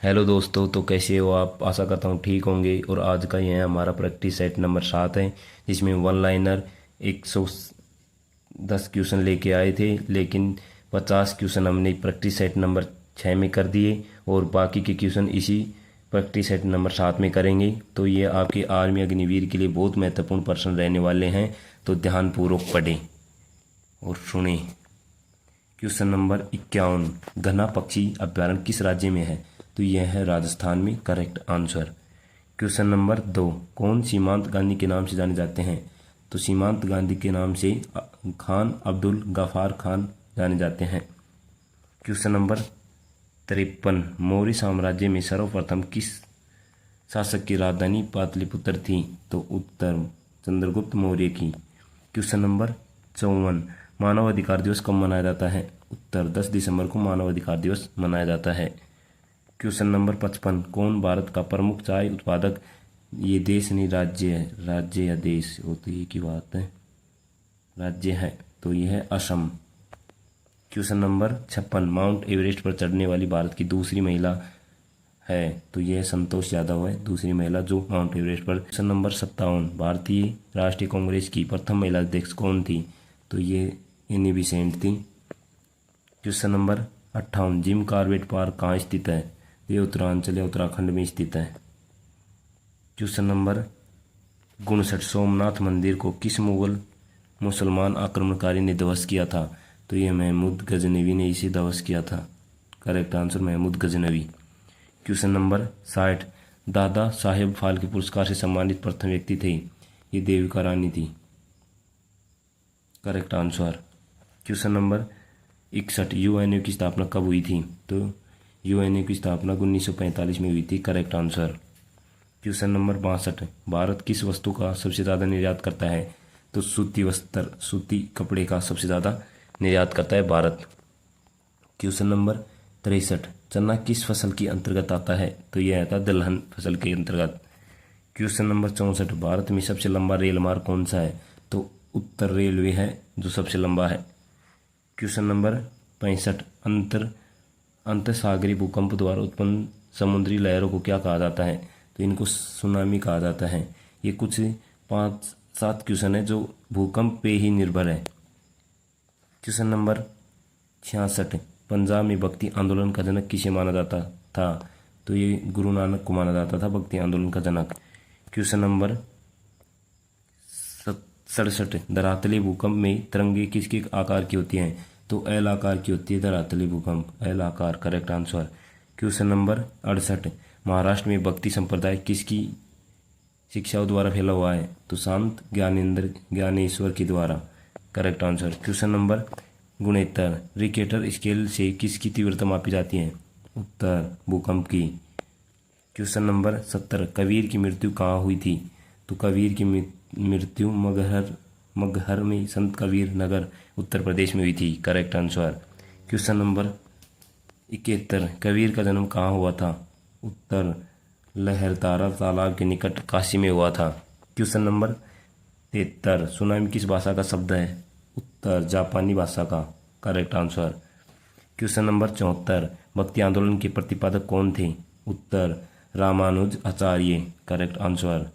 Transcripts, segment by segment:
Hello दोस्तों, तो कैसे हो आप? आशा करता हूँ ठीक होंगे। और आज का यह हमारा प्रैक्टिस सेट नंबर 7 है, जिसमें वन लाइनर 110 क्वेश्चन लेके आए थे, लेकिन 50 क्वेश्चन हमने प्रैक्टिस सेट नंबर 6 में कर दिए और बाकी के क्वेश्चन इसी प्रैक्टिस सेट नंबर 7 में करेंगे। तो ये आपके आर्मी अग्निवीर के लिए बहुत महत्वपूर्ण प्रश्न रहने वाले हैं, तो ध्यानपूर्वक पढ़ें और सुने। क्वेश्चन नंबर 51, घना पक्षी अभ्यारण्य किस राज्य में है? तो यह है राजस्थान में, करेक्ट आंसर। क्वेश्चन नंबर 2, कौन सीमांत गांधी के नाम से जाने जाते हैं? तो सीमांत गांधी के नाम से खान अब्दुल गफार खान जाने जाते हैं। क्वेश्चन नंबर 53, मौर्य साम्राज्य में सर्वप्रथम किस शासक की राजधानी पाटलिपुत्र थी? तो उत्तर चंद्रगुप्त मौर्य की। क्वेश्चन नंबर 54, मानव अधिकार दिवस कब मनाया जाता है? उत्तर 10 दिसंबर को मानव अधिकार दिवस मनाया जाता है। क्वेश्चन नंबर 55, कौन भारत का प्रमुख चाय उत्पादक? ये देश नहीं, राज्य है। राज्य या देश हो तो ये की बात है, राज्य है, तो यह है Assam. Question number 56, mount Everest पर चढ़ने वाली भारत की दूसरी महिला है? तो यह संतोष यादव है, दूसरी महिला जो माउंट एवरेस्ट पर। क्वेश्चन नंबर 57, भारतीय राष्ट्रीय कांग्रेस की प्रथम महिला अध्यक्ष कौन थी? तो ये एनी बेसेंट थी। Question number 58, Jim Corbett park कहाँ स्थित है? ये उत्तरांचल या उत्तराखंड में स्थित है। क्वेश्चन नंबर 59, सोमनाथ मंदिर को किस मुगल मुसलमान आक्रमणकारी ने ध्वस्त किया था? तो ये महमूद गजनवी ने इसे ध्वस्त किया था। Correct answer Mahmud Ghaznavi. Question number 60, Dada Saheb Phalke पुरस्कार से सम्मानित प्रथम व्यक्ति थे? ये देविका रानी थी। Correct answer. Question number 61, UNO की स्थापना कब हुई थी? तो यूएनओ की स्थापना 1945 में हुई थी। Correct answer. Question number 62, Bharat किस वस्तु का सबसे ज़्यादा निर्यात करता है? तो सूती वस्त्र, सूती कपड़े का सबसे ज़्यादा निर्यात करता है भारत। क्वेश्चन नंबर 63, चना किस फसल के अंतर्गत आता है? तो यह आता है दलहन फसल के अंतर्गत। क्वेश्चन नंबर 64, भारत में सबसे लंबा रेल मार्ग कौन सा है? तो उत्तर रेलवे है जो सबसे लंबा है। क्वेश्चन नंबर 65, अंतरसागरीय भूकंप द्वारा उत्पन्न समुद्री लहरों को क्या कहा जाता है? तो इनको सुनामी कहा जाता है। ये कुछ 5-7 क्वेश्चन है जो भूकंप पे ही निर्भर है। क्वेश्चन नंबर 66, पंजाब में भक्ति आंदोलन का जनक किसे माना जाता था? तो ये गुरु नानक को माना जाता था भक्ति आंदोलन का जनक। क्वेश्चन नंबर 67, धरातलीय भूकंप में तरंगे किसके आकार की होती हैं? तो एल आकार की होती है धरातलीय भूकंप, एल आकार। Correct answer. Question number 68, Maharashtra में भक्ति संप्रदाय किसकी शिक्षाओं द्वारा फैला हुआ है? तो संत ज्ञानेश्वर के द्वारा। Correct answer. Question number 69, Richter scale से किसकी तीव्रता मापी जाती है? उत्तर भूकंप की। क्वेश्चन नंबर 70, कबीर की मृत्यु कहाँ हुई थी? तो कबीर की मृत्यु मगहर में संत कबीर नगर उत्तर प्रदेश में हुई थी। Correct answer. Question number 71, Kabir का जन्म कहाँ हुआ था? उत्तर लहरतारा तालाब के निकट काशी में हुआ था। क्वेश्चन नंबर 73, सुनामी किस भाषा का शब्द है? उत्तर जापानी भाषा का। Correct answer. क्वेश्चन नंबर 74, भक्ति आंदोलन के प्रतिपादक कौन थे? उत्तर Ramanuja Acharya. Correct answer.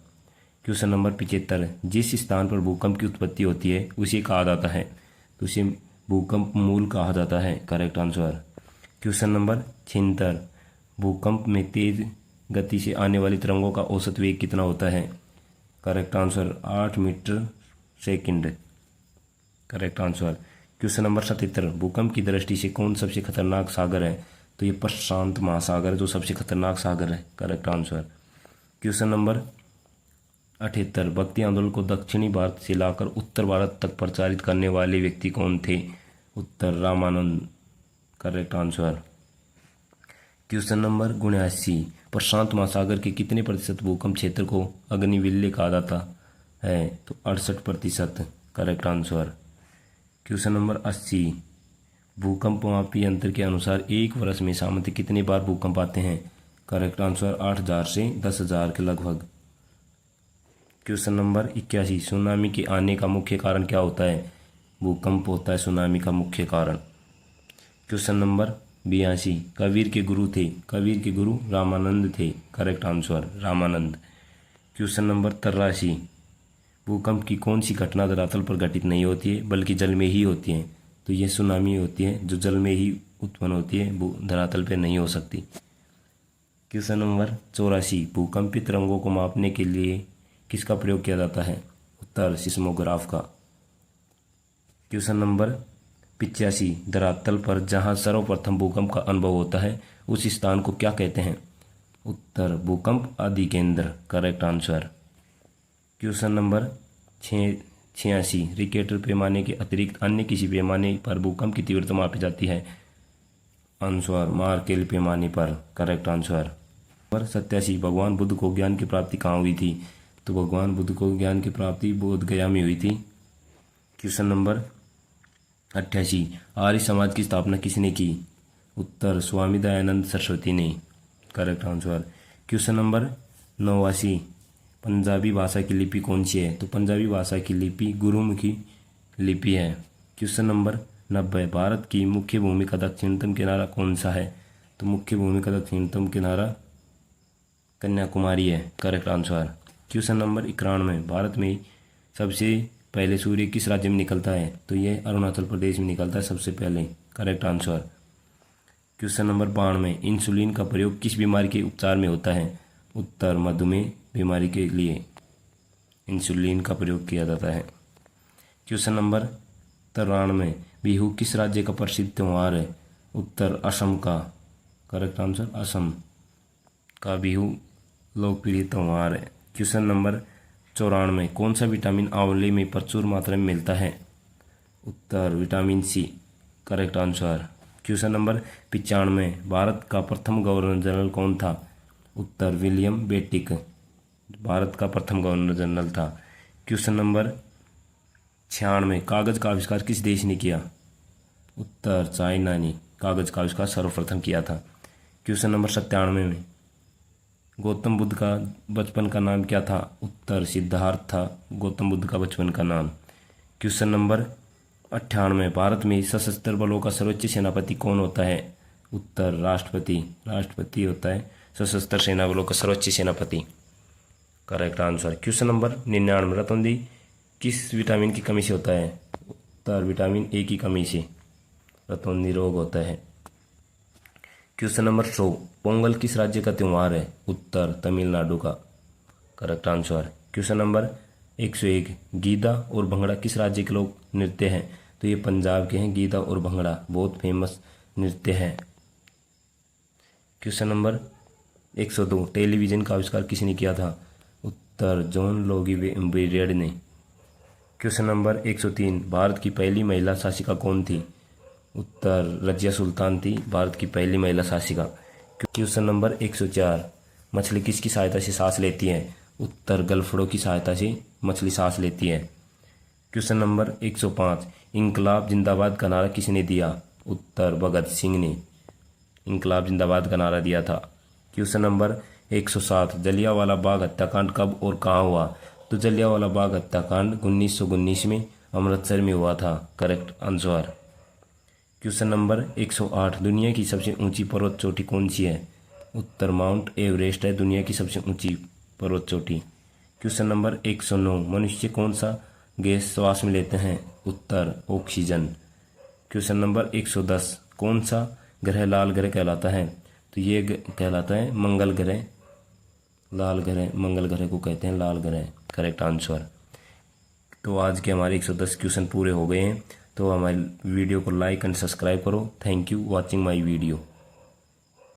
Question number 75, जिस स्थान पर भूकंप की उत्पत्ति होती है उसे कहा जाता है? तो उसे भूकंप मूल कहा जाता है। Correct answer. क्वेश्चन नंबर 76, भूकंप में तेज गति से आने वाली तरंगों का औसत वेग कितना होता है? Correct answer 8 metre second. Correct answer. Question number 77, भूकंप की दृष्टि से कौन सबसे खतरनाक सागर है? तो ये प्रशांत महासागर जो सबसे खतरनाक सागर है। Correct answer. क्वेश्चन नंबर 78, भक्ति आंदोलन को दक्षिणी भारत से लाकर उत्तर भारत तक प्रचारित करने वाले व्यक्ति कौन थे? उत्तर Ramanand. Correct answer. Question number 79, प्रशांत महासागर के कितने प्रतिशत भूकंप क्षेत्र को अग्निविल्य कहा जाता है? तो 68%। Correct answer. क्वेश्चन नंबर 80, भूकंप मापी यंत्र के अनुसार एक वर्ष में सामान्यतः कितने बार भूकंप आते हैं? करेक्ट आंसर 8000 से 10,000 के लगभग। क्वेश्चन नंबर 81, सुनामी के आने का मुख्य कारण क्या होता है? भूकंप होता है सुनामी का मुख्य कारण। क्वेश्चन नंबर 82 कबीर के गुरु थे? कबीर के गुरु रामानंद थे। Correct answer Ramanand. Question number 83 भूकंप की कौन सी घटना धरातल पर घटित नहीं होती है बल्कि जल में ही होती है? तो ये सुनामी होती है जो जल में ही उत्पन्न होती है, वो धरातल पर नहीं हो सकती। क्वेश्चन नंबर 84 भूकंपी तरंगों को मापने के लिए किसका प्रयोग किया जाता है? उत्तर सिस्मोग्राफ का। क्वेश्चन नंबर 85 धरातल पर जहां सर्वप्रथम भूकंप का अनुभव होता है उस स्थान को क्या कहते हैं? उत्तर भूकंप आदि केंद्र। Correct answer. Question number 86 Richter पैमाने के अतिरिक्त अन्य किसी पैमाने पर भूकंप की तीव्रता मापी जाती है? आंसर मार्केल पैमाने पर। Correct answer. नंबर 87 भगवान बुद्ध को ज्ञान की प्राप्ति कहाँ हुई थी? तो भगवान बुद्ध को ज्ञान की प्राप्ति बोध गया में हुई थी। क्वेश्चन नंबर 88 आर्य समाज की स्थापना किसने की? उत्तर स्वामी दयानंद सरस्वती ने। Correct answer. Question number 89 Punjabi भाषा की लिपि कौन सी है? तो पंजाबी भाषा की लिपि गुरुमुखी लिपि है। क्वेश्चन नंबर 90 भारत की मुख्य भूमि का दक्षिणतम किनारा कौन सा है? तो मुख्य भूमि का दक्षिणतम किनारा कन्याकुमारी है। Correct answer. Question number 91 Bharat में सबसे पहले सूर्य किस राज्य में निकलता है? तो ये अरुणाचल प्रदेश में निकलता है सबसे पहले। Correct answer. Question number 92 insulin का प्रयोग किस बीमारी के उपचार में होता है? उत्तर मधुमेह बीमारी के लिए इंसुलिन का प्रयोग किया जाता है। क्वेश्चन नंबर 93 बिहू किस राज्य का प्रसिद्ध त्यौहार है? उत्तर असम का। करेक्ट आंसर असम का बिहू लोकप्रिय त्यौहार है। क्वेश्चन नंबर 94 कौन सा विटामिन आंवले में प्रचुर मात्रा में मिलता है? उत्तर vitamin C. Correct answer. Question number 95 Bharat का प्रथम गवर्नर जनरल कौन था? उत्तर विलियम बेंटिक भारत का प्रथम गवर्नर जनरल था। क्वेश्चन नंबर 96 कागज का आविष्कार किस देश ने किया? उत्तर चाइना ने कागज का आविष्कार सर्वप्रथम किया था। क्वेश्चन नंबर 97 में गौतम बुद्ध का बचपन का नाम क्या था? उत्तर सिद्धार्थ था गौतम बुद्ध का बचपन का नाम। क्वेश्चन नंबर 98 भारत में सशस्त्र बलों का सर्वोच्च सेनापति कौन होता है? उत्तर राष्ट्रपति। राष्ट्रपति होता है सशस्त्र सेना बलों का सर्वोच्च सेनापति। Correct answer. क्वेश्चन नंबर 99 रतौंधी किस विटामिन की कमी से होता है? उत्तर विटामिन ए की कमी से रतौंधी रोग होता है। क्वेश्चन नंबर 100 पोंगल किस राज्य का त्यौहार है? उत्तर तमिलनाडु का। Correct answer. क्वेश्चन नंबर 101 गीदा और भंगड़ा किस राज्य के लोक नृत्य हैं? तो ये पंजाब के हैं। गीदा और भंगड़ा बहुत फेमस नृत्य है। क्वेश्चन नंबर 102 टेलीविजन का आविष्कार किसने किया था? उत्तर जॉन लोगी बेरियड ने। क्वेश्चन नंबर 103 भारत की पहली महिला शासिका कौन थी? उत्तर रजिया सुल्तान थी भारत की पहली महिला शासिका। क्वेश्चन नंबर 104 मछली किसकी सहायता से सांस लेती है? उत्तर गलफड़ों की सहायता से मछली सांस लेती है। क्वेश्चन नंबर 105 इंकलाब जिंदाबाद का नारा किसने दिया? उत्तर भगत सिंह ने इंकलाब जिंदाबाद का नारा दिया था। क्वेश्चन नंबर 107 जलियांवाला बाग हत्याकांड कब और कहाँ हुआ? तो जलियांवाला बाग हत्याकांड 1919 में अमृतसर में हुआ था। Correct answer. क्वेश्चन नंबर 108 दुनिया की सबसे ऊंची पर्वत चोटी कौन सी है? उत्तर माउंट एवरेस्ट है दुनिया की सबसे ऊंची पर्वत चोटी। क्वेश्चन नंबर 109 मनुष्य कौन सा गैस श्वास में लेते हैं? उत्तर ऑक्सीजन। क्वेश्चन नंबर 110 कौन सा ग्रह लाल ग्रह कहलाता है? तो ये कहलाता है मंगल ग्रह। लाल ग्रह मंगल ग्रह को कहते हैं लाल ग्रह। Correct answer. तो आज के हमारे 110 क्वेश्चन पूरे हो गए हैं। तो हमारे वीडियो को लाइक एंड सब्सक्राइब करो। Thank you watching my video.